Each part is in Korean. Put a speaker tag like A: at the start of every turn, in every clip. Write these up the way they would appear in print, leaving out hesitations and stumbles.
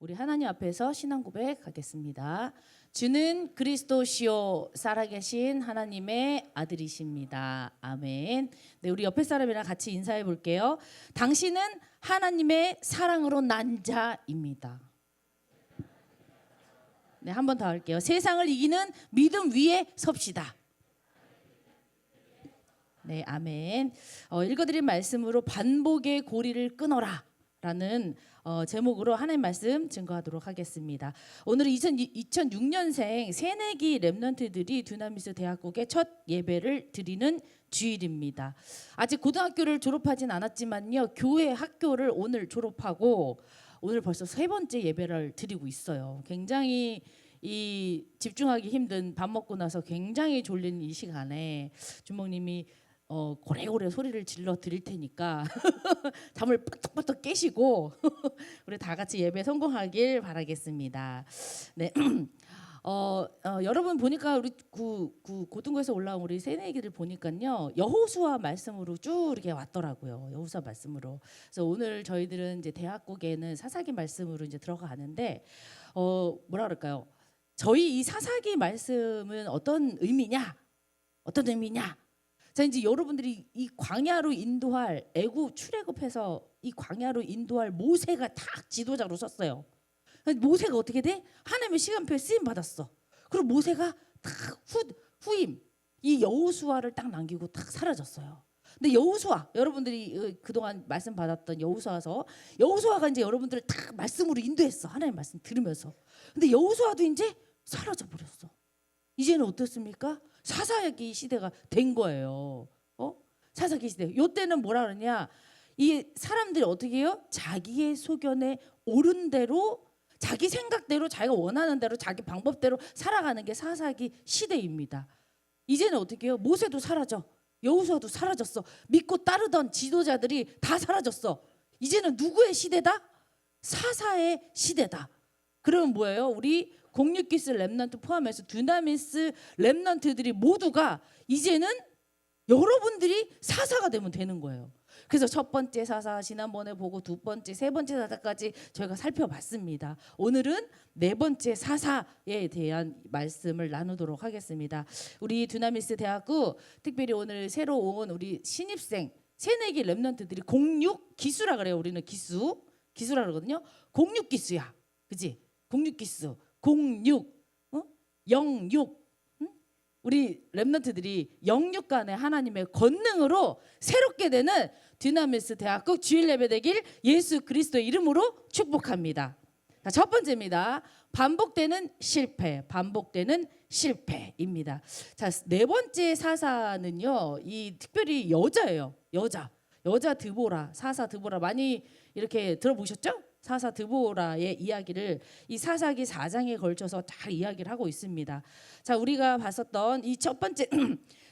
A: 우리 하나님 앞에서 신앙 고백하겠습니다. 주는 그리스도시요 살아계신 하나님의 아들이십니다. 아멘. 네, 우리 옆에 사람이랑 같이 인사해 볼게요. 당신은 하나님의 사랑으로 난 자입니다. 네, 한 번 더 할게요. 세상을 이기는 믿음 위에 섭시다. 네, 아멘. 읽어드린 말씀으로 반복의 고리를 끊어라 라는 제목으로 하나님 말씀 증거하도록 하겠습니다. 오늘은 2006년생 새내기 랩런트들이 두나미스 대학국에 첫 예배를 드리는 주일입니다. 아직 고등학교를 졸업하진 않았지만요, 교회 학교를 오늘 졸업하고 오늘 벌써 세 번째 예배를 드리고 있어요. 굉장히 이 집중하기 힘든, 밥 먹고 나서 굉장히 졸린 이 시간에 주목님이 고래고래 소리를 질러 드릴 테니까 잠을 빡떡빡떡 깨시고 우리 다 같이 예배 성공하길 바라겠습니다. 네. 여러분 보니까 우리 고등고에서 올라온 우리 새내기들 보니까요, 여호수아 말씀으로 쭉 이렇게 왔더라고요. 여호수아 말씀으로. 그래서 오늘 저희들은 이제 대학국에는 사사기 말씀으로 이제 들어가는데 뭐라 그럴까요? 저희 이 사사기 말씀은 어떤 의미냐? 어떤 의미냐? 자, 이제 여러분들이 이 광야로 인도할 애굽 출애굽해서 이 광야로 인도할 모세가 딱 지도자로 섰어요. 모세가 어떻게 돼? 하나님의 시간표에 쓰임 받았어. 그리고 모세가 딱 후임 이 여호수아를 딱 남기고 딱 사라졌어요. 근데 여호수아, 여러분들이 그동안 말씀 받았던 여호수아가 이제 여러분들을 딱 말씀으로 인도했어. 하나님 말씀 들으면서. 근데 여호수아도 이제 사라져 버렸어. 이제는 어떻습니까? 사사기 시대가 된 거예요. 사사기 시대. 요때는 뭐라 그러냐? 이 사람들이 어떻게 해요? 자기의 소견에 옳은 대로, 자기 생각대로, 자기가 원하는 대로, 자기 방법대로 살아가는 게 사사기 시대입니다. 이제는 어떻게 해요? 모세도 사라져. 여호수아도 사라졌어. 믿고 따르던 지도자들이 다 사라졌어. 이제는 누구의 시대다? 사사의 시대다. 그러면 뭐예요? 우리 공육기스 랩런트 포함해서 두나미스 랩런트들이 모두가 이제는 여러분들이 사사가 되면 되는 거예요. 그래서 첫 번째 사사 지난번에 보고 두 번째, 세 번째 사사까지 저희가 살펴봤습니다. 오늘은 네 번째 사사에 대한 말씀을 나누도록 하겠습니다. 우리 두나미스 대학교 특별히 오늘 새로 온 우리 신입생 새내기 랩런트들이 공육기수라 그래요. 우리는 기수라 그러거든요. 공육기수야, 그지? 공육기수, 06, 우리 랩런트들이 영육간의 하나님의 권능으로 새롭게 되는 두나미스 대학국 주일 예배 되길 예수 그리스도의 이름으로 축복합니다. 자, 첫 번째입니다. 반복되는 실패입니다. 자, 네 번째 사사는요, 이 특별히 여자예요. 여자 드보라, 사사 드보라 많이 이렇게 들어보셨죠? 사사 드보라의 이야기를 이 사사기 4장에 걸쳐서 잘 이야기를 하고 있습니다. 자, 우리가 봤었던 이 첫 번째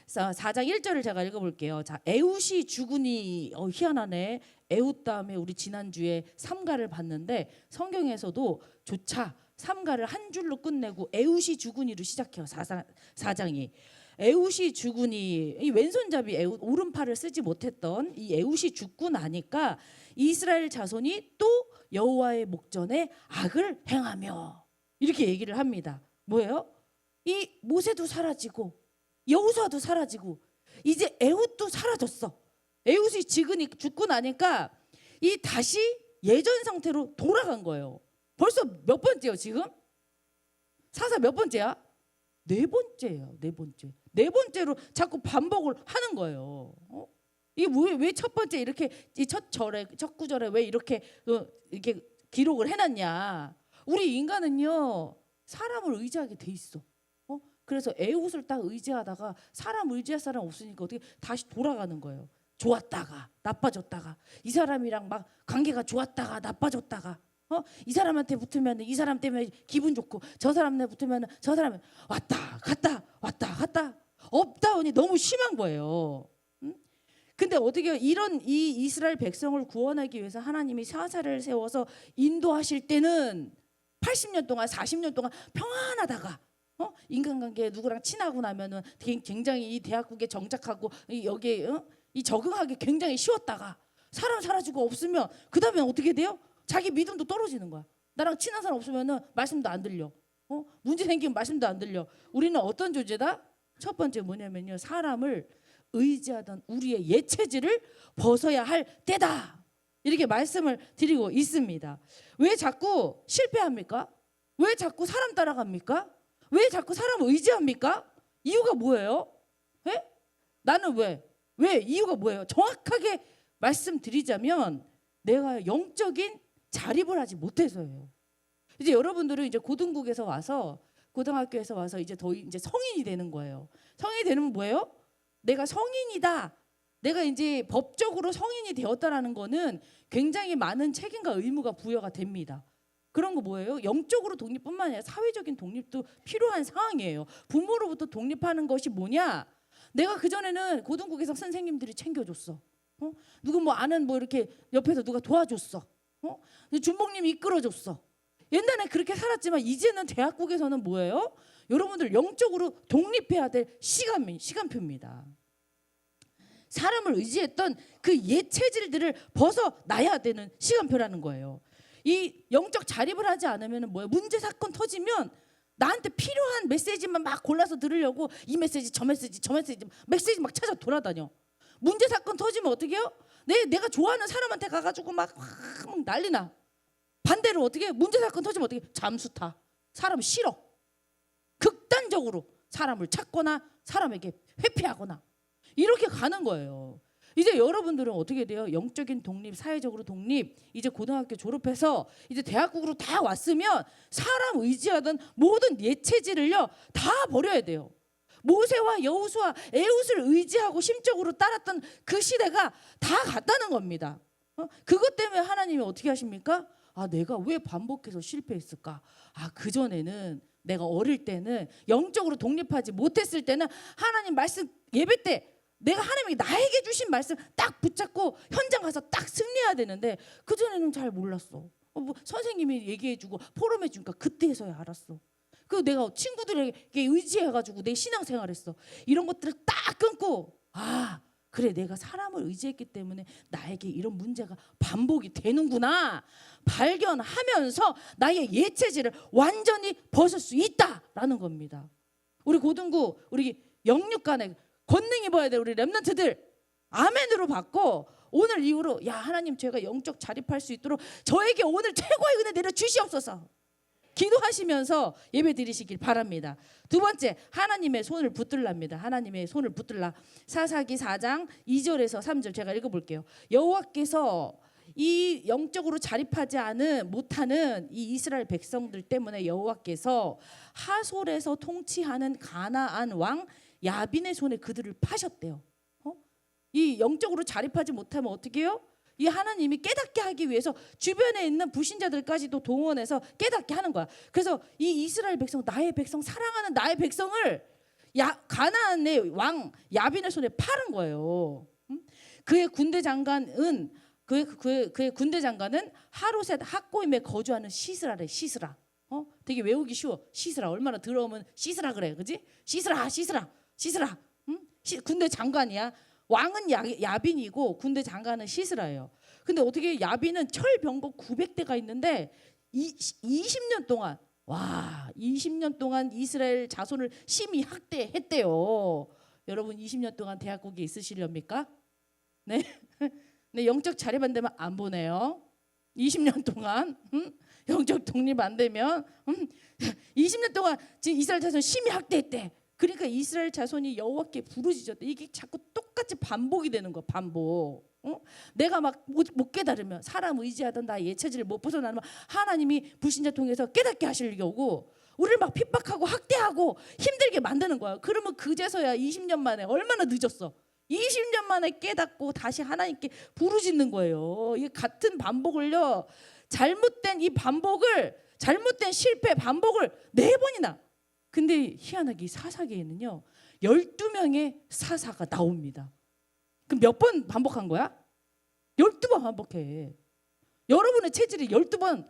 A: 4장 1절을 제가 읽어볼게요. 자, 에훗이 죽으니, 희한하네. 에훗 다음에 우리 지난주에 삼가를 봤는데 성경에서도 조차 삼가를 한 줄로 끝내고 에훗이 죽으니로 시작해요. 4장이. 에훗이 죽으니, 이 왼손잡이 에훗, 오른팔을 쓰지 못했던 이 에훗이 죽고 나니까 이스라엘 자손이 또 여호와의 목전에 악을 행하며 이렇게 얘기를 합니다. 뭐예요? 이 모세도 사라지고 여호수아도 사라지고 이제 에훗도 사라졌어. 에훗이 죽고 나니까 이 다시 예전 상태로 돌아간 거예요. 벌써 몇 번째요 지금? 사사 몇 번째야? 네 번째예요. 네 번째로 자꾸 반복을 하는 거예요. 이게 왜 첫 번째 이렇게 첫 구절에 왜 이렇게 기록을 해놨냐? 우리 인간은요, 사람을 의지하게 돼 있어. 그래서 에훗을 딱 의지하다가 사람 의지할 사람 없으니까 어떻게 다시 돌아가는 거예요. 좋았다가 나빠졌다가, 이 사람이랑 막 관계가 좋았다가 나빠졌다가, 이 사람한테 붙으면 이 사람 때문에 기분 좋고, 저 사람한테 붙으면 저 사람 왔다 갔다 업다운이 너무 심한 거예요. 근데 어떻게 이런 이 이스라엘 백성을 구원하기 위해서 하나님이 사사를 세워서 인도하실 때는 80년 동안 40년 동안 평안하다가 인간관계에 누구랑 친하고 나면은 굉장히 이 대학국에 정착하고 여기에 이 적응하기 굉장히 쉬웠다가 사람 사라지고 없으면 그 다음에 어떻게 돼요? 자기 믿음도 떨어지는 거야. 나랑 친한 사람 없으면은 말씀도 안 들려. 문제 생기면 말씀도 안 들려. 우리는 어떤 존재다? 첫 번째 뭐냐면요, 사람을 의지하던 우리의 예체질을 벗어야 할 때다. 이렇게 말씀을 드리고 있습니다. 왜 자꾸 실패합니까? 왜 자꾸 사람 따라갑니까? 왜 자꾸 사람을 의지합니까? 이유가 뭐예요? 에? 나는 왜 이유가 뭐예요? 정확하게 말씀드리자면 내가 영적인 자립을 하지 못해서예요. 이제 여러분들은 이제 고등국에서 와서, 고등학교에서 와서 이제 이제 성인이 되는 거예요. 성인이 되는 뭐예요? 내가 성인이다. 내가 이제 법적으로 성인이 되었다라는 거는 굉장히 많은 책임과 의무가 부여가 됩니다. 그런 거 뭐예요? 영적으로 독립뿐만 아니라 사회적인 독립도 필요한 상황이에요. 부모로부터 독립하는 것이 뭐냐? 내가 그전에는 고등국에서 선생님들이 챙겨줬어. 누구 뭐 아는 뭐 이렇게 옆에서 누가 도와줬어. 준목님이 이끌어줬어. 옛날에 그렇게 살았지만 이제는 대학국에서는 뭐예요? 여러분들 영적으로 독립해야 될 시간표입니다. 사람을 의지했던 그 옛체질들을 벗어나야 되는 시간표라는 거예요. 이 영적 자립을 하지 않으면 뭐예요? 문제 사건 터지면 나한테 필요한 메시지만 막 골라서 들으려고 이 메시지 저 메시지 메시지 막 찾아 돌아다녀. 문제 사건 터지면 어떻게 해요? 내가 좋아하는 사람한테 가가지고 막 난리 나. 반대로 어떻게 해? 문제 사건 터지면 어떻게 해? 잠수 타. 사람 싫어. 극단적으로 사람을 찾거나 사람에게 회피하거나 이렇게 가는 거예요. 이제 여러분들은 어떻게 돼요? 영적인 독립, 사회적으로 독립, 이제 고등학교 졸업해서 이제 대학국으로 다 왔으면 사람 의지하던 모든 예체질을요 다 버려야 돼요. 모세와 여호수아, 에훗을 의지하고 심적으로 따랐던 그 시대가 다 갔다는 겁니다. 그것 때문에 하나님이 어떻게 하십니까? 내가 왜 반복해서 실패했을까? 그전에는 내가 어릴 때는 영적으로 독립하지 못했을 때는 하나님 말씀 예배 때 내가 하나님이 나에게 주신 말씀 딱 붙잡고 현장 가서 딱 승리해야 되는데 그전에는 잘 몰랐어. 뭐 선생님이 얘기해주고 포럼해주니까 그때서야 알았어. 그 내가 친구들에게 의지해가지고 내 신앙생활했어. 이런 것들을 딱 끊고 그래 내가 사람을 의지했기 때문에 나에게 이런 문제가 반복이 되는구나 발견하면서 나의 예체질을 완전히 벗을 수 있다라는 겁니다. 우리 고등부 우리 영육간에 권능 입어야 돼 우리 렘넌트들 아멘으로 받고 오늘 이후로 하나님 제가 영적 자립할 수 있도록 저에게 오늘 최고의 은혜 내려 주시옵소서 기도하시면서 예배 드리시길 바랍니다. 두 번째 하나님의 손을 붙들랍니다. 하나님의 손을 붙들라. 사사기 4장 2절에서 3절 제가 읽어볼게요. 여호와께서 이 영적으로 자립하지 못하는 이 이스라엘 백성들 때문에 여호와께서 하솔에서 통치하는 가나안 왕 야빈의 손에 그들을 파셨대요. 이 영적으로 자립하지 못하면 어떻게 해요? 이 하나님이 깨닫게 하기 위해서 주변에 있는 불신자들까지도 동원해서 깨닫게 하는 거야. 그래서 이 이스라엘 백성, 나의 백성, 사랑하는 나의 백성을 가나안의 왕 야빈의 손에 파는 거예요. 그의 군대 장관은 그의 군대 장관은 하로셋 hak고임에 거주하는 시스라래. 시스라. 되게 외우기 쉬워. 시스라 얼마나 들어오면 시스라 그래, 그지? 시스라. 군대 장관이야. 왕은 야빈이고 군대 장관은 시스라예요. 근데 어떻게 야빈은 철병거 900대가 있는데 20년 동안 20년 동안 이스라엘 자손을 심히 학대했대요. 여러분 20년 동안 대학국에 있으시렵니까? 네. 네, 영적 자립 안 되면 안 보내요. 20년 동안 영적 독립 안 되면 20년 동안 지금 이스라엘 자손 심히 학대했대. 그러니까 이스라엘 자손이 여호와께 부르짖었대. 이게 자꾸 똑같이 반복이 되는 거. 반복. 내가 막 못 깨달으면 사람 의지하던 나의 예체질을 못 벗어나면 하나님이 불신자 통해서 깨닫게 하시려고 우리를 막 핍박하고 학대하고 힘들게 만드는 거야. 그러면 그제서야 20년 만에 얼마나 늦었어. 20년 만에 깨닫고 다시 하나님께 부르짖는 거예요. 이 같은 반복을요. 잘못된 실패 반복을 4번이나. 근데 희한하게 이 사사기에는요 12명의 사사가 나옵니다. 그럼 몇 번 반복한 거야? 12번 반복해. 여러분의 체질이 12번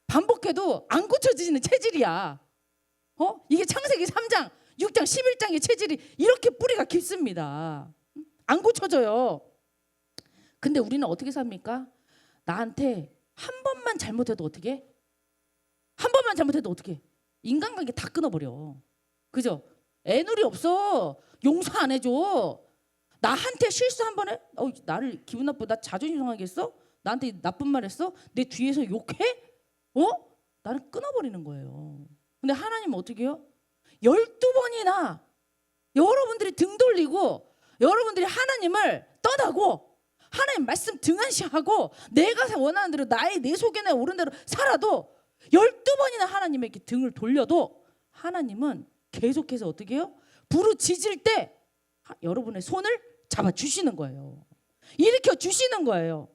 A: 반복해도 안 고쳐지는 체질이야. 이게 창세기 3장, 6장, 11장의 체질이 이렇게 뿌리가 깊습니다. 안 고쳐져요. 근데 우리는 어떻게 삽니까? 나한테 한 번만 잘못해도 어떻게 해? 조금만 잘못해도 어떻게? 인간관계 다 끊어버려. 그죠? 애누리 없어. 용서 안 해줘. 나한테 실수 한 번 해? 나를 기분 나쁘다. 자존심 상하겠어? 나한테 나쁜 말 했어? 내 뒤에서 욕해? 나는 끊어버리는 거예요. 근데 하나님은 어떻게 해요? 12번이나 여러분들이 등 돌리고 여러분들이 하나님을 떠나고 하나님 말씀 등한시하고 내가 원하는 대로 내 속에 오른 대로 살아도 12번이나 하나님에게 등을 돌려도 하나님은 계속해서 어떻게 해요? 부르짖을 때 여러분의 손을 잡아주시는 거예요. 일으켜 주시는 거예요.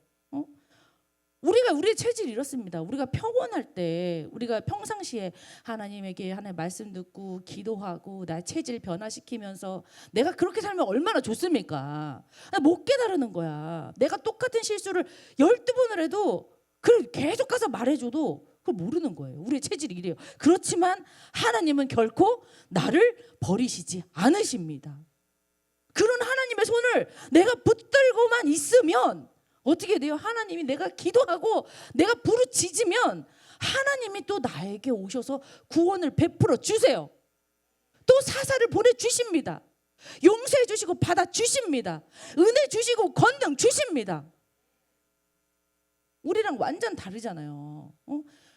A: 우리의 체질이 이렇습니다. 우리가 평온할 때, 우리가 평상시에 하나님에게 하나님 말씀 듣고 기도하고 나의 체질 변화시키면서 내가 그렇게 살면 얼마나 좋습니까? 못 깨달는 거야. 내가 똑같은 실수를 12번을 해도 그걸 계속 가서 말해줘도 그걸 모르는 거예요. 우리의 체질이 이래요. 그렇지만 하나님은 결코 나를 버리시지 않으십니다. 그런 하나님의 손을 내가 붙들고만 있으면 어떻게 돼요? 하나님이 내가 기도하고 내가 부르짖으면 하나님이 또 나에게 오셔서 구원을 베풀어 주세요. 또 사사를 보내주십니다. 용서해 주시고 받아주십니다. 은혜 주시고 권능 주십니다. 우리랑 완전 다르잖아요.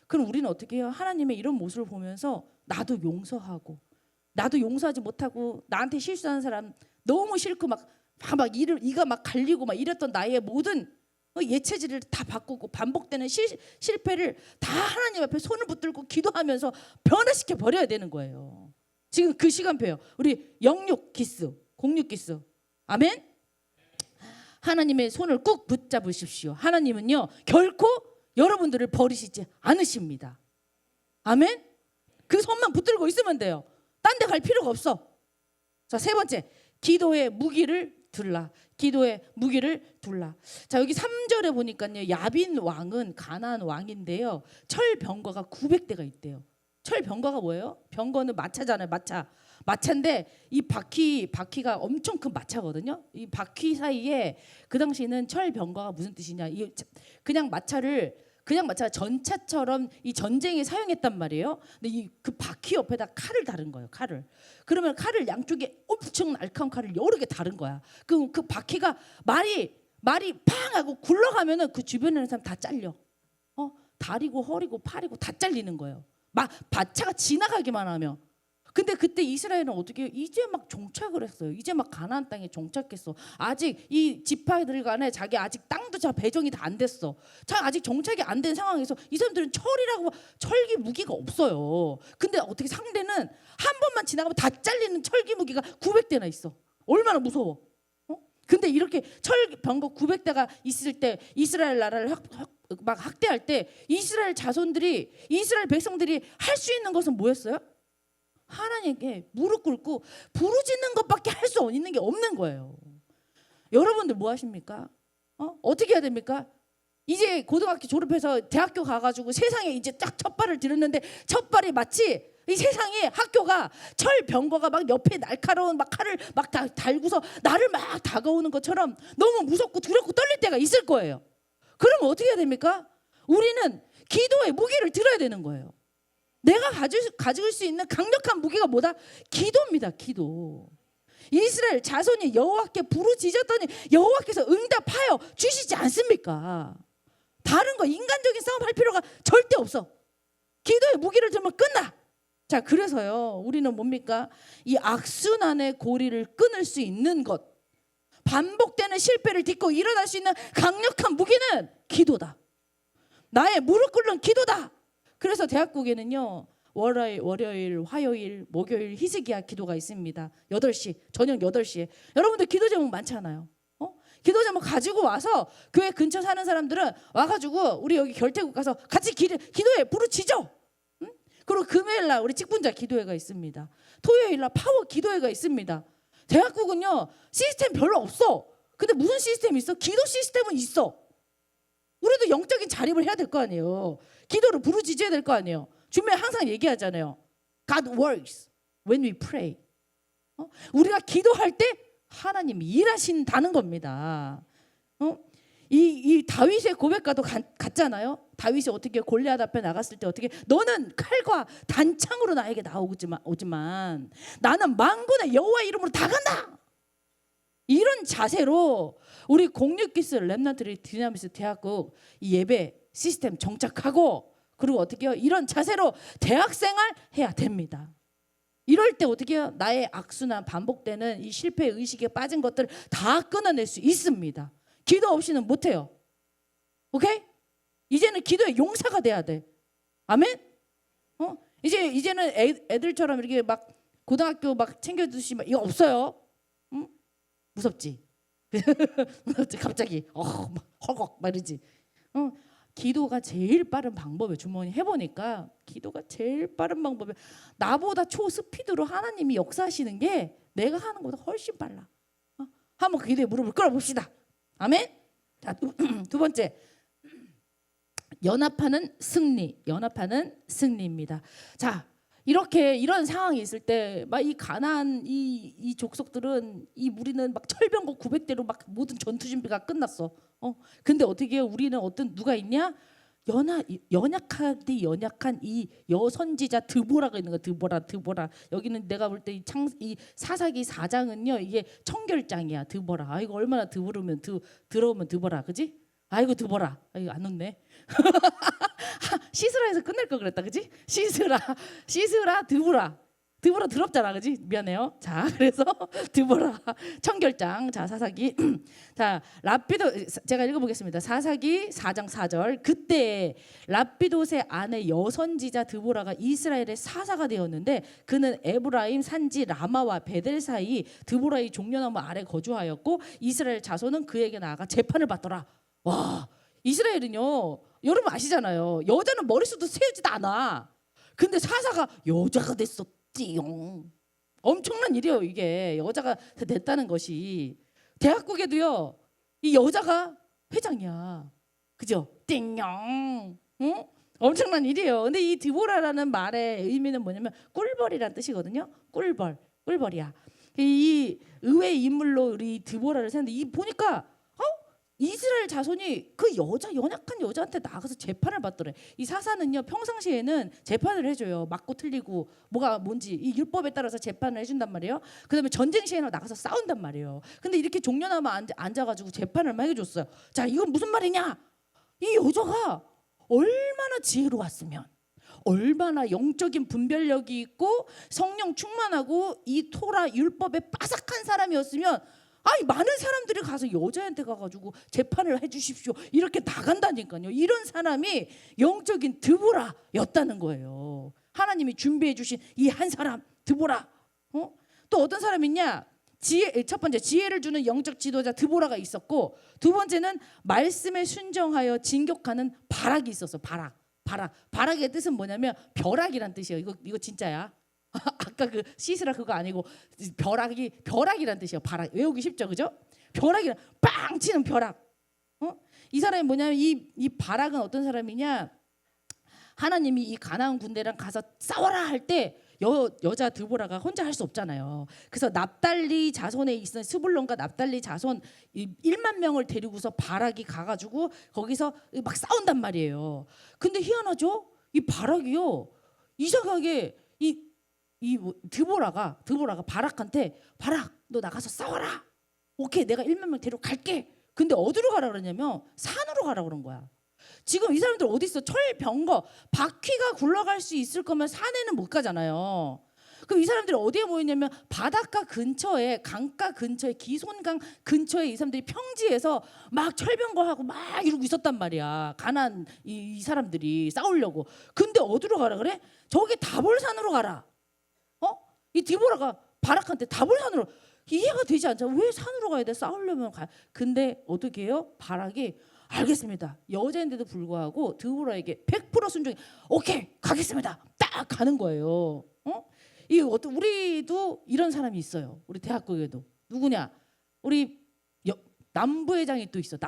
A: 그럼 우리는 어떻게 해요? 하나님의 이런 모습을 보면서 나도 용서하고 나도 용서하지 못하고 나한테 실수하는 사람 너무 싫고 막 이가 막 갈리고 막 이랬던 나의 모든 예체질을 다 바꾸고 반복되는 실패를 다 하나님 앞에 손을 붙들고 기도하면서 변화시켜 버려야 되는 거예요. 지금 그 시간표예요. 우리 영육 기스, 공육 기스. 아멘. 하나님의 손을 꾹 붙잡으십시오. 하나님은요 결코 여러분들을 버리시지 않으십니다. 아멘. 그 손만 붙들고 있으면 돼요. 딴 데 갈 필요가 없어. 자, 세 번째, 기도의 무기를 둘라. 기도의 무기를 둘라. 자, 여기 3절에 보니까요, 야빈 왕은 가나안 왕인데요, 철 병거가 900대가 있대요. 철 병거가 뭐예요? 병거는 마차잖아요. 마차인데 이 바퀴가 엄청 큰 마차거든요. 이 바퀴 사이에 그 당시에는 철 병거가 무슨 뜻이냐? 그냥 마차가 전차처럼 이 전쟁에 사용했단 말이에요. 근데 그 바퀴 옆에다 칼을 다른 거예요. 그러면 칼을 양쪽에 엄청 날카로운 칼을 여러 개 다른 거야. 그 바퀴가 말이 팡 하고 굴러가면은 그 주변에 있는 사람 다 잘려. 다리고 허리고 팔이고 다 잘리는 거예요. 마차가 지나가기만 하면. 근데 그때 이스라엘은 어떻게 해요? 이제 막 정착을 했어요. 이제 막 가나안 땅에 정착했어. 아직 이 지파들 간에 자기 아직 땅도 잘 배정이 다 안 됐어. 아직 정착이 안 된 상황에서 이 사람들은 철기 무기가 없어요. 근데 어떻게 상대는 한 번만 지나가면 다 잘리는 철기 무기가 900대나 있어. 얼마나 무서워. 근데 이렇게 철 병거 900대가 있을 때 이스라엘 나라를 막 학대할 때 이스라엘 백성들이 할 수 있는 것은 뭐였어요? 하나님께 무릎 꿇고 부르짖는 것밖에 할 수 있는 게 없는 거예요. 여러분들 뭐 하십니까? 어떻게 해야 됩니까? 이제 고등학교 졸업해서 대학교 가가지고 세상에 이제 딱 첫 발을 들였는데 첫 발이 마치 이 세상에 학교가 철 병거가 막 옆에 날카로운 막 칼을 막 달고서 나를 막 다가오는 것처럼 너무 무섭고 두렵고 떨릴 때가 있을 거예요. 그럼 어떻게 해야 됩니까? 우리는 기도의 무기를 들어야 되는 거예요. 내가 가질 수 있는 강력한 무기가 뭐다? 기도입니다. 기도. 이스라엘 자손이 여호와께 부르짖었더니 여호와께서 응답하여 주시지 않습니까? 다른 거 인간적인 싸움 할 필요가 절대 없어. 기도의 무기를 들면 끝나. 자, 그래서요, 우리는 뭡니까? 이 악순환의 고리를 끊을 수 있는 것, 반복되는 실패를 딛고 일어날 수 있는 강력한 무기는 기도다. 나의 무릎 꿇는 기도다. 그래서 대학국에는요, 월요일, 화요일, 목요일 히스기야 기도가 있습니다. 8시, 저녁 8시에. 여러분들 기도 제목 많잖아요. 기도 제목 가지고 와서 교회 근처 사는 사람들은 와가지고 우리 여기 결태국 가서 같이 기도해 부르짖어. 응? 그리고 금요일날 우리 직분자 기도회가 있습니다. 토요일날 파워 기도회가 있습니다. 대학국은요, 시스템 별로 없어. 근데 무슨 시스템이 있어? 기도 시스템은 있어. 우리도 영적인 자립을 해야 될 거 아니에요. 기도를 부르짖어야 될 거 아니에요. 주변에 항상 얘기하잖아요. God works when we pray. 우리가 기도할 때 하나님이 일하신다는 겁니다. 이 다윗의 고백과도 같잖아요. 다윗이 어떻게 골리앗 앞에 나갔을 때 어떻게 너는 칼과 단창으로 나에게 오지만 나는 만군의 여호와 이름으로 다 간다. 이런 자세로 우리 공육기스 렘넌트리 디나미스 대학국 이 예배 시스템 정착하고 그리고 어떻게 해요? 이런 자세로 대학생활 해야 됩니다. 이럴 때 어떻게 해요? 나의 악순환 반복되는 이 실패 의식에 빠진 것들 다 끊어낼 수 있습니다. 기도 없이는 못해요. 오케이? 이제는 기도의 용사가 돼야 돼. 아멘? 이제는 애들처럼 이렇게 막 고등학교 막 챙겨주시 막 이거 없어요. 응? 무섭지? 무섭지? 갑자기 막 헐걱 막 이러지. 기도가 제일 빠른 방법이에요. 주머니 해보니까 기도가 제일 빠른 방법이에요. 나보다 초스피드로 하나님이 역사하시는 게 내가 하는 것보다 훨씬 빨라. 한번 기도에 무릎을 꿇어봅시다. 아멘? 자, 두 번째. 연합하는 승리. 연합하는 승리입니다. 자, 이렇게 이런 상황이 있을 때 막 이 가나안 이 족속들은 이 무리는 막 철병거 900대로 막 모든 전투 준비가 끝났어. 근데 어떻게 해요? 우리는 어떤 누가 있냐? 연약하디 연약한 이 여선지자 드보라가 있는 거야. 드보라. 여기는 내가 볼 때 이 사사기 4장은요 이게 청결장이야. 드보라. 아 이거 얼마나 들어오면 드보라, 그지? 아이고 드보라. 아이고 안 웃네. 시스라에서 끝낼 거 그랬다, 그지? 시스라 드보라 더럽잖아, 그지? 미안해요. 자, 그래서 드보라 청결장. 자, 사사기 자 랍비도 제가 읽어보겠습니다. 사사기 4장 4절. 그때 랍비도의 아내 여선지자 드보라가 이스라엘의 사사가 되었는데 그는 에브라임 산지 라마와 베델 사이 드보라의 종려나무 아래 거주하였고 이스라엘 자손은 그에게 나아가 재판을 받더라. 와, 이스라엘은요 여러분 아시잖아요. 여자는 머릿수도 세우지도 않아. 근데 사사가 여자가 됐었지용. 엄청난 일이에요. 이게 여자가 됐다는 것이. 대학국에도요 이 여자가 회장이야. 그죠? 띵용. 응? 엄청난 일이에요. 근데 이 드보라라는 말의 의미는 뭐냐면 꿀벌이란 뜻이거든요. 꿀벌이야. 이 의외의 인물로 우리 드보라를 세는데 이 보니까 이스라엘 자손이 그 연약한 여자한테 나가서 재판을 받더래. 이 사사는요 평상시에는 재판을 해줘요. 맞고 틀리고 뭐가 뭔지 이 율법에 따라서 재판을 해준단 말이에요. 그다음에 전쟁 시에는 나가서 싸운단 말이에요. 근데 이렇게 종려나무 앉아가지고 재판을 막 해줬어요. 자, 이건 무슨 말이냐? 이 여자가 얼마나 지혜로웠으면, 얼마나 영적인 분별력이 있고 성령 충만하고 이 토라 율법에 빠삭한 사람이었으면 아니 많은 사람들이 가서 여자한테 가가지고 재판을 해주십시오 이렇게 나간다니까요. 이런 사람이 영적인 드보라였다는 거예요. 하나님이 준비해 주신 이 한 사람 드보라. 또 어떤 사람 있냐? 첫 번째 지혜를 주는 영적 지도자 드보라가 있었고, 두 번째는 말씀에 순정하여 진격하는 바락이 있었어. 바락의 뜻은 뭐냐면 벼락이란 뜻이에요. 이거 진짜야. 아까 그 시스라 그거 아니고 벼락이란 뜻이에요. 바락. 외우기 쉽죠, 그죠? 벼락이란 빵 치는 벼락. 이 사람이 뭐냐면 이 바락은 어떤 사람이냐? 하나님이 이 가나안 군대랑 가서 싸워라 할 때 여자 드보라가 혼자 할 수 없잖아요. 그래서 납달리 자손에 있는 스불론과 납달리 자손 1만 명을 데리고서 바락이 가가지고 거기서 막 싸운단 말이에요. 근데 희한하죠? 이 바락이요 이상하게 이 드보라가 바락한테 바락 너 나가서 싸워라. 오케이 내가 1만 명 데리고 갈게. 근데 어디로 가라 그러냐면 산으로 가라 그런 거야. 지금 이 사람들 어디 있어? 철병거 바퀴가 굴러갈 수 있을 거면 산에는 못 가잖아요. 그럼 이 사람들이 어디에 모였냐면 바닷가 근처에 강가 근처에 기손강 근처에 이 사람들이 평지에서 막 철병거하고 막 이러고 있었단 말이야. 가난 이 사람들이 싸우려고. 근데 어디로 가라 그래? 저기 다볼산으로 가라. 이 디보라가 바락한테 다볼산으로. 이해가 되지 않잖아. 왜 산으로 가야 돼? 싸우려면 가. 근데 어떻게 해요? 바락이 알겠습니다. 여자인데도 불구하고 드보라에게 100% 순종해. 오케이 가겠습니다. 딱 가는 거예요. 이 우리도 이런 사람이 있어요. 우리 대학교에도 누구냐? 우리 남부회장이 또 있어.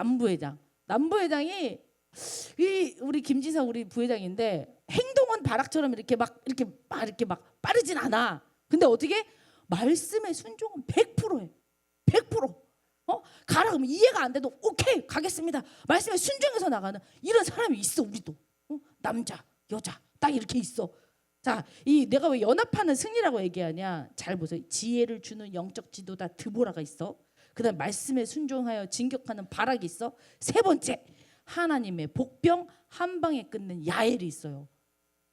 A: 남부회장이 우리 김지사 우리 부회장인데 행동은 바락처럼 이렇게 막 빠르진 않아. 근데 어떻게 말씀의 순종은 100%해. 100%. 가라 그러면 이해가 안 돼도 오케이 가겠습니다. 말씀에 순종해서 나가는 이런 사람이 있어. 우리도 남자 여자 딱 이렇게 있어. 자, 이 내가 왜 연합하는 승리라고 얘기하냐? 잘 보세요. 지혜를 주는 영적 지도자 드보라가 있어. 그다음 말씀에 순종하여 진격하는 바락이 있어. 세 번째 하나님의 복병 한 방에 끊는 야엘이 있어요.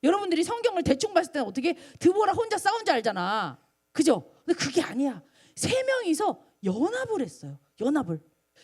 A: 여러분들이 성경을 대충 봤을 때는 어떻게 드보라 혼자 싸운 줄 알잖아. 그죠? 근데 그게 아니야. 세 명이서 연합을 했어요. 연합을.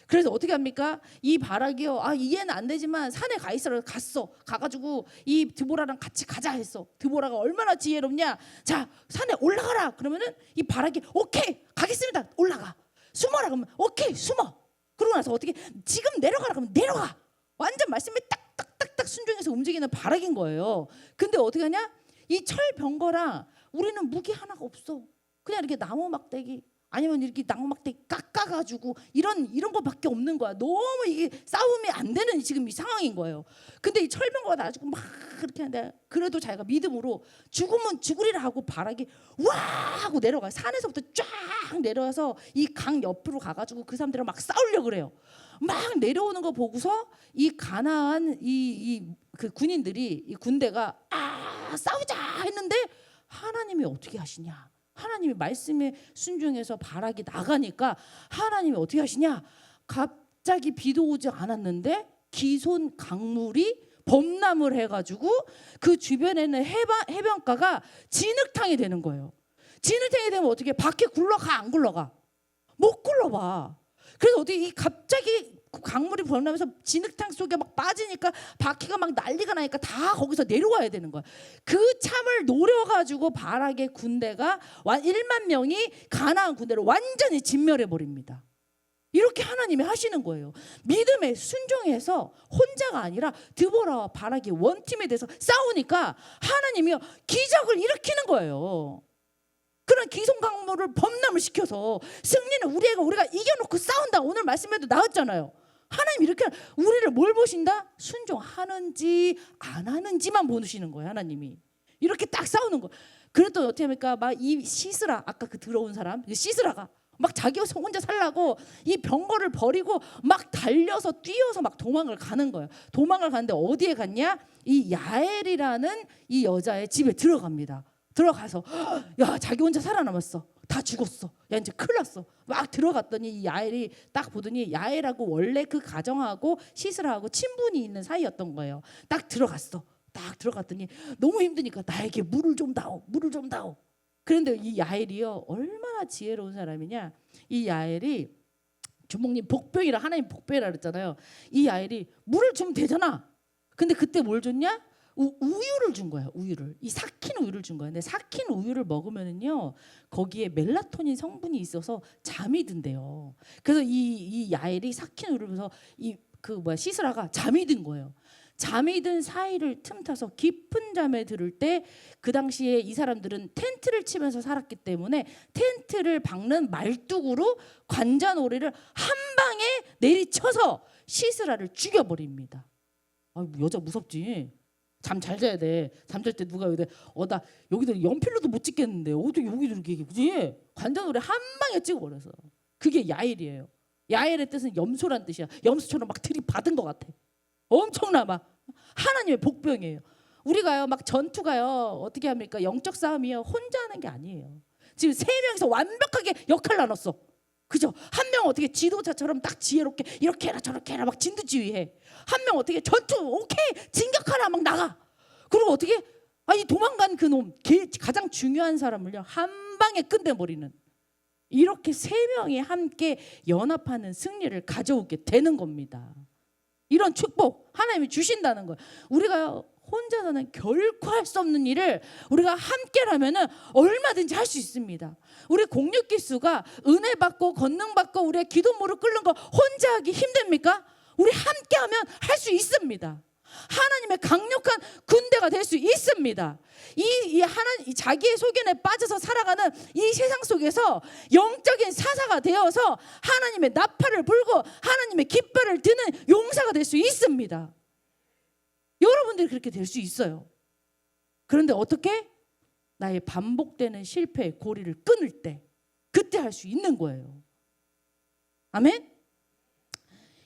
A: 그래서 어떻게 합니까? 이 바락이요. 이해는 안 되지만 산에 가 있어라. 갔어. 가가지고 이 드보라랑 같이 가자 했어. 드보라가 얼마나 지혜롭냐. 자, 산에 올라가라. 그러면은 이 바락이 오케이 가겠습니다. 올라가. 숨어라 그러면 오케이 숨어. 그러고 나서 어떻게 지금 내려가라 그러면 내려가. 완전 말씀에 딱딱딱딱 순종해서 움직이는 바락인 거예요. 근데 어떻게 하냐? 이 철병거랑 우리는 무기 하나가 없어. 그냥 이렇게 나무 막대기 아니면 이렇게 나무 막대기 깎아가지고 이런 거밖에 없는 거야. 너무 이게 싸움이 안 되는 지금 이 상황인 거예요. 근데 이 철병거가 나가지고 막 그렇게 하는데 그래도 자기가 믿음으로 죽으면 죽으리라 하고 바락이 와 하고 내려가. 산에서부터 쫙 내려와서 이 강 옆으로 가가지고 그 사람들이랑 막 싸우려고 그래요. 막 내려오는 거 보고서 이 가나안 그 군인들이 이 군대가 싸우자 했는데 하나님이 어떻게 하시냐? 하나님이 말씀에 순종해서 바락이 나가니까 하나님이 어떻게 하시냐? 갑자기 비도 오지 않았는데 기손 강물이 범람을 해가지고 그 주변에는 해변가가 진흙탕이 되는 거예요. 진흙탕이 되면 어떻게 바퀴 굴러가 안 굴러가? 못 굴러봐. 그래서 어떻게 이 갑자기 강물이 범람해서 진흙탕 속에 막 빠지니까 바퀴가 막 난리가 나니까 다 거기서 내려와야 되는 거야. 그 참을 노려가지고 바락의 군대가 1만 명이 가나안 군대를 완전히 진멸해 버립니다. 이렇게 하나님이 하시는 거예요. 믿음에 순종해서 혼자가 아니라 드보라와 바락이 원팀에 대해서 싸우니까 하나님이요 기적을 일으키는 거예요. 그런 기손 강물을 범람을 시켜서 승리는 우리가 이겨놓고 싸운다. 오늘 말씀에도 나왔잖아요. 하나님 이렇게 우리를 뭘 보신다? 순종하는지 안 하는지만 보시는 거예요. 하나님이 이렇게 딱 싸우는 거. 그랬더니 어떻게 합니까? 막 이 시스라 아까 그 들어온 사람 시스라가 막 자기 혼자 살라고 이 병거를 버리고 막 달려서 뛰어서 막 도망을 가는 거예요. 도망을 가는데 어디에 갔냐? 이 야엘이라는 이 여자의 집에 들어갑니다. 들어가서 야 자기 혼자 살아남았어. 다 죽었어. 야 이제 큰일 났어. 막 들어갔더니 이 야엘이 딱 보더니 야엘하고 원래 그 가정하고 시스라하고 친분이 있는 사이였던 거예요. 딱 들어갔어. 딱 들어갔더니 너무 힘드니까 나에게 물을 좀 다오. 물을 좀 다오. 그런데 이 야엘이요 얼마나 지혜로운 사람이냐. 이 야엘이 주목님 복병이라 하나님 복병이라 그랬잖아요. 이 야엘이 물을 주면 되잖아. 근데 그때 뭘 줬냐? 우유를 준 거야. 우유를. 이 삭힌 우유를 준 거야. 근데 삭힌 우유를 먹으면은요 거기에 멜라토닌 성분이 있어서 잠이 든대요. 그래서 이 야엘이 삭힌 우유를 보면서 시스라가 잠이 든 거예요. 잠이 든 사이를 틈타서 깊은 잠에 들을 때 그 당시에 이 사람들은 텐트를 치면서 살았기 때문에 텐트를 박는 말뚝으로 관자놀이를 한 방에 내리쳐서 시스라를 죽여버립니다. 여자 무섭지. 잠 잘 자야 돼. 잠잘 때 누가 여기다 나 여기다 연필로도 못 찍겠는데 어떻게 여기도 이렇게 그지? 관자놀이 한 방에 찍어버려서. 그게 야엘이에요. 야엘의 뜻은 염소란 뜻이야. 염소처럼 막 들이받은 것 같아. 엄청나 막 하나님의 복병이에요. 우리가요 막 전투가요 어떻게 합니까? 영적 싸움이요 혼자 하는 게 아니에요. 지금 세 명이서 완벽하게 역할 나눴어. 그죠? 한 명 어떻게 지도자처럼 딱 지혜롭게 이렇게 해라 저렇게 해라 막 진두지휘해. 한 명 어떻게 전투 오케이 진격하라 막 나가. 그리고 어떻게 이 도망간 그놈 가장 중요한 사람을요 한 방에 끝내버리는. 이렇게 세 명이 함께 연합하는 승리를 가져오게 되는 겁니다. 이런 축복 하나님이 주신다는 거예요. 우리가 혼자서는 결코 할 수 없는 일을 우리가 함께라면은 얼마든지 할 수 있습니다. 우리 공육기수가 은혜 받고 권능 받고 우리의 기도 무릎 꿇는 거 혼자 하기 힘듭니까? 우리 함께하면 할 수 있습니다. 하나님의 강력한 군대가 될 수 있습니다. 이 자기의 소견에 빠져서 살아가는 이 세상 속에서 영적인 사사가 되어서 하나님의 나팔을 불고 하나님의 깃발을 드는 용사가 될 수 있습니다. 여러분들이 그렇게 될 수 있어요. 그런데 어떻게? 나의 반복되는 실패의 고리를 끊을 때 그때 할 수 있는 거예요. 아멘.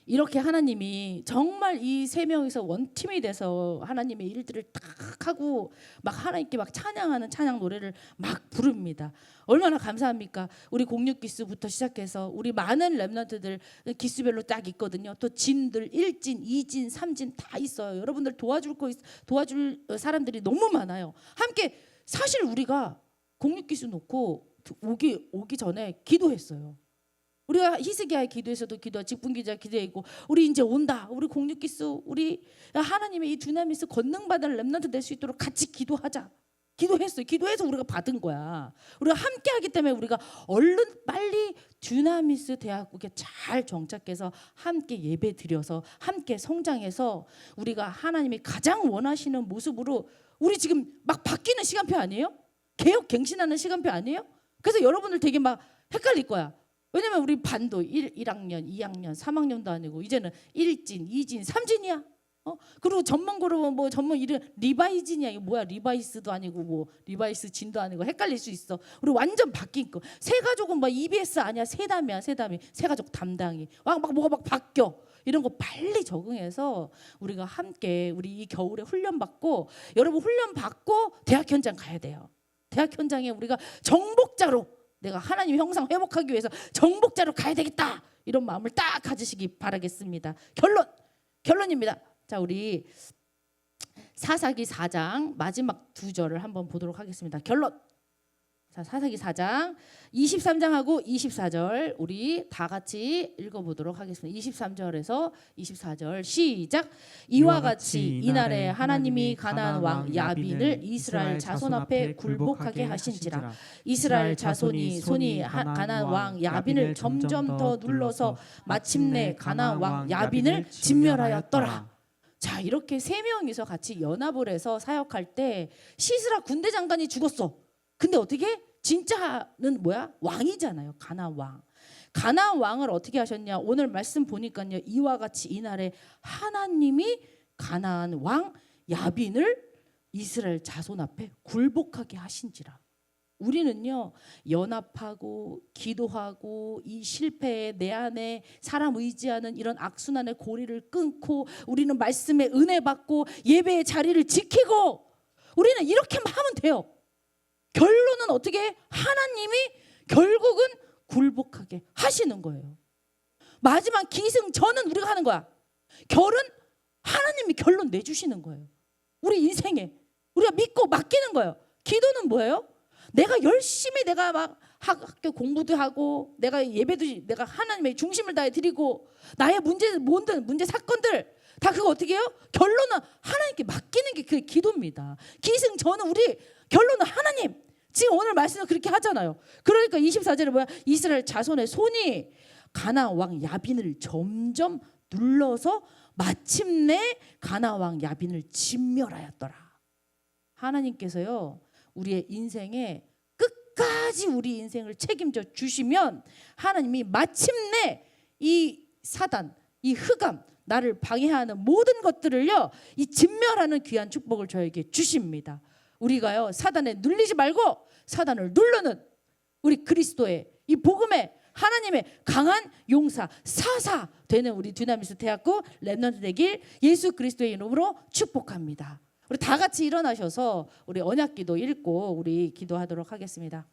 A: 이렇게 하나님이 정말 이 세 명이서 원팀이 돼서 하나님의 일들을 딱 하고 막 하나님께 막 찬양하는 찬양 노래를 막 부릅니다. 얼마나 감사합니까? 우리 공육기수부터 시작해서 우리 많은 렘넌트들 기수별로 딱 있거든요. 또 진들 1진, 2진, 3진 다 있어요. 여러분들 도와줄 사람들이 너무 많아요. 함께 사실 우리가 공육기수 놓고 오기 전에 기도했어요. 우리가 희스기야의 기도에서도 기도하고 직분기자 기도했고 우리 이제 온다. 우리 공육기수 우리 하나님의 이 두나미스 권능받을 렘넌트 될 수 있도록 같이 기도하자. 기도했어요. 기도해서 우리가 받은 거야. 우리가 함께 하기 때문에 우리가 얼른 빨리 두나미스 대학국에 잘 정착해서 함께 예배 드려서 함께 성장해서 우리가 하나님이 가장 원하시는 모습으로 우리 지금 막 바뀌는 시간표 아니에요? 개혁 갱신하는 시간표 아니에요? 그래서 여러분들 되게 막 헷갈릴 거야. 왜냐면 우리 반도 1학년, 2학년, 3학년도 아니고 이제는 1진, 2진, 3진이야. 그리고 전문고로 뭐 전문 이름 리바이진이야. 이거 뭐야? 리바이스도 아니고 뭐 리바이스 진도 아니고 헷갈릴 수 있어. 우리 완전 바뀐 거. 새 가족은 뭐 EBS 아니야. 새담이야. 새담이. 새 가족 담당이. 막 뭐가 막 바뀌어. 이런 거 빨리 적응해서 우리가 함께 우리 이 겨울에 훈련 받고 여러분 훈련 받고 대학 현장 가야 돼요. 대학 현장에 우리가 정복자로 내가 하나님 형상 회복하기 위해서 정복자로 가야 되겠다. 이런 마음을 딱 가지시기 바라겠습니다. 결론입니다. 자, 우리 사사기 4장 마지막 2절을 한번 보도록 하겠습니다. 결론. 자, 사사기 4장 23장하고 24절 우리 다 같이 읽어보도록 하겠습니다. 23절에서 24절 시작. 이와 같이 이날에 하나님이 가나안 왕 야빈을 이스라엘 자손 앞에 굴복하게 하신지라. 이스라엘 자손이 가나안 왕 야빈을 점점 더 눌러서 마침내 가나안 왕 야빈을 진멸하였더라. 자, 이렇게 세 명이서 같이 연합을 해서 사역할 때 시스라 군대 장관이 죽었어. 근데 어떻게? 진짜는 뭐야? 왕이잖아요. 가나안 왕. 가나안 왕을 어떻게 하셨냐? 오늘 말씀 보니까요. 이와 같이 이날에 하나님이 가나안 왕 야빈을 이스라엘 자손 앞에 굴복하게 하신지라. 우리는요. 연합하고 기도하고 이 실패에 내 안에 사람 의지하는 이런 악순환의 고리를 끊고 우리는 말씀의 은혜 받고 예배의 자리를 지키고 우리는 이렇게만 하면 돼요. 결론은 어떻게 해? 하나님이 결국은 굴복하게 하시는 거예요. 마지막 기승전은 우리가 하는 거야. 결은 하나님이 결론 내주시는 거예요. 우리 인생에 우리가 믿고 맡기는 거예요. 기도는 뭐예요? 내가 열심히 내가 막 학교 공부도 하고 내가 예배도 내가 하나님의 중심을 다해 드리고 나의 모든 문제 사건들 다 그거 어떻게 해요? 결론은 하나님께 맡기는 게 그게 기도입니다. 기승전은 우리 결론은 하나님. 지금 오늘 말씀은 그렇게 하잖아요. 그러니까 24절에 뭐야? 이스라엘 자손의 손이 가나안 왕 야빈을 점점 눌러서 마침내 가나안 왕 야빈을 진멸하였더라. 하나님께서요. 우리의 인생에 끝까지 우리 인생을 책임져 주시면 하나님이 마침내 이 사단, 이 흑암 나를 방해하는 모든 것들을요. 이 진멸하는 귀한 축복을 저에게 주십니다. 우리가요 사단에 눌리지 말고 사단을 누르는 우리 그리스도의 이 복음의 하나님의 강한 용사 사사 되는 우리 두나미스 대학교 렘넌트 되길 예수 그리스도의 이름으로 축복합니다. 우리 다 같이 일어나셔서 우리 언약기도 읽고 우리 기도하도록 하겠습니다.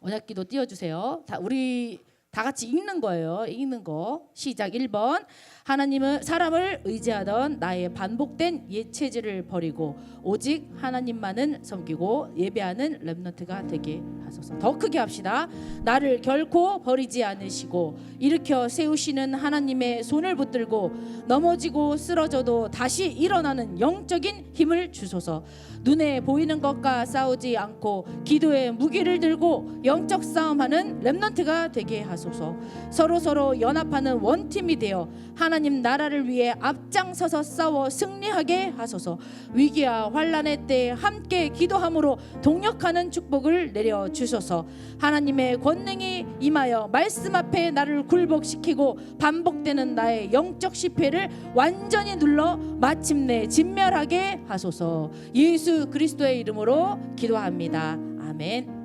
A: 언약기도 띄워주세요. 우리 다 같이 읽는 거예요. 읽는 거 시작. 1번 하나님은 사람을 의지하던 나의 반복된 옛 체질을 버리고 오직 하나님만은 섬기고 예배하는 렘넌트가 되게 하소서. 더 크게 합시다. 나를 결코 버리지 않으시고 일으켜 세우시는 하나님의 손을 붙들고 넘어지고 쓰러져도 다시 일어나는 영적인 힘을 주소서. 눈에 보이는 것과 싸우지 않고 기도의 무기를 들고 영적 싸움하는 렘넌트가 되게 하소서. 서로 연합하는 원팀이 되어 하나님 나라를 위해 앞장서서 싸워 승리하게 하소서. 위기와 환난의 때에 함께 기도함으로 동력하는 축복을 내려 주소서. 하나님의 권능이 임하여 말씀 앞에 나를 굴복시키고 반복되는 나의 영적 실패를 완전히 눌러 마침내 진멸하게 하소서. 예수 그리스도의 이름으로 기도합니다. 아멘.